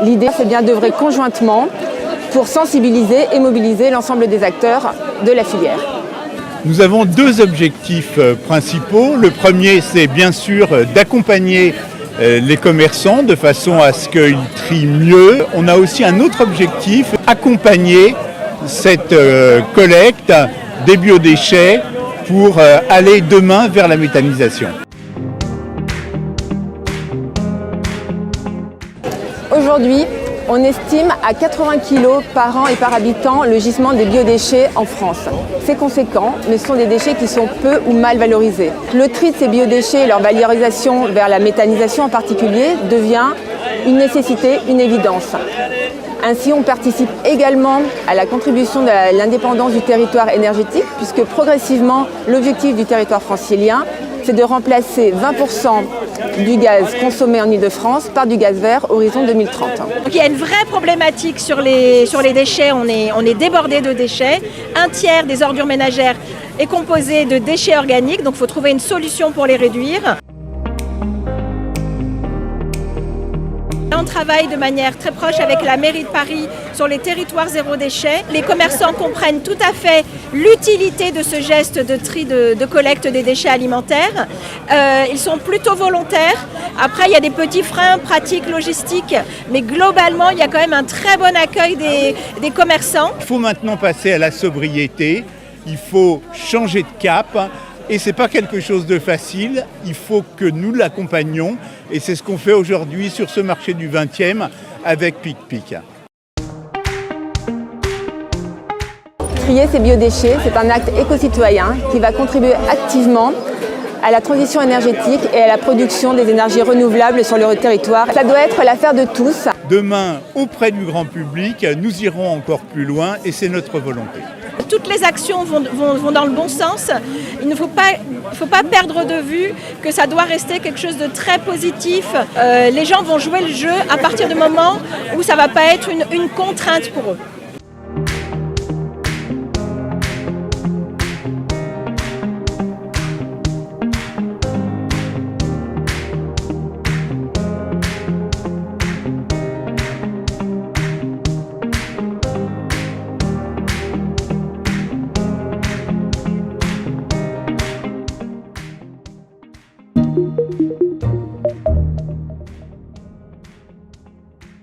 L'idée, c'est bien d'œuvrer conjointement pour sensibiliser et mobiliser l'ensemble des acteurs de la filière. Nous avons deux objectifs principaux. Le premier, c'est bien sûr d'accompagner les commerçants de façon à ce qu'ils trient mieux. On a aussi un autre objectif, accompagner cette collecte des biodéchets pour aller demain vers la méthanisation. Aujourd'hui, on estime à 80 kg par an et par habitant le gisement des biodéchets en France. C'est conséquent, mais ce sont des déchets qui sont peu ou mal valorisés. Le tri de ces biodéchets et leur valorisation vers la méthanisation en particulier devient une nécessité, une évidence. Ainsi, on participe également à la contribution de l'indépendance du territoire énergétique, puisque progressivement, l'objectif du territoire francilien, c'est de remplacer 20% du gaz consommé en Île-de-France par du gaz vert horizon 2030. Donc il y a une vraie problématique sur les déchets, on est débordé de déchets. Un tiers des ordures ménagères est composé de déchets organiques, donc il faut trouver une solution pour les réduire. On travaille de manière très proche avec la mairie de Paris sur les territoires zéro déchet. Les commerçants comprennent tout à fait l'utilité de ce geste de tri de collecte des déchets alimentaires. Ils sont plutôt volontaires. Après, il y a des petits freins pratiques, logistiques, mais globalement, il y a quand même un très bon accueil des commerçants. Il faut maintenant passer à la sobriété, il faut changer de cap. Et ce n'est pas quelque chose de facile, il faut que nous l'accompagnions et c'est ce qu'on fait aujourd'hui sur ce marché du 20e avec PicPic. Trier ces biodéchets, c'est un acte éco-citoyen qui va contribuer activement à la transition énergétique et à la production des énergies renouvelables sur le territoire. Ça doit être l'affaire de tous. Demain, auprès du grand public, nous irons encore plus loin et c'est notre volonté. Toutes les actions vont dans le bon sens. Il ne faut pas perdre de vue que ça doit rester quelque chose de très positif. Les gens vont jouer le jeu à partir du moment où ça ne va pas être une contrainte pour eux.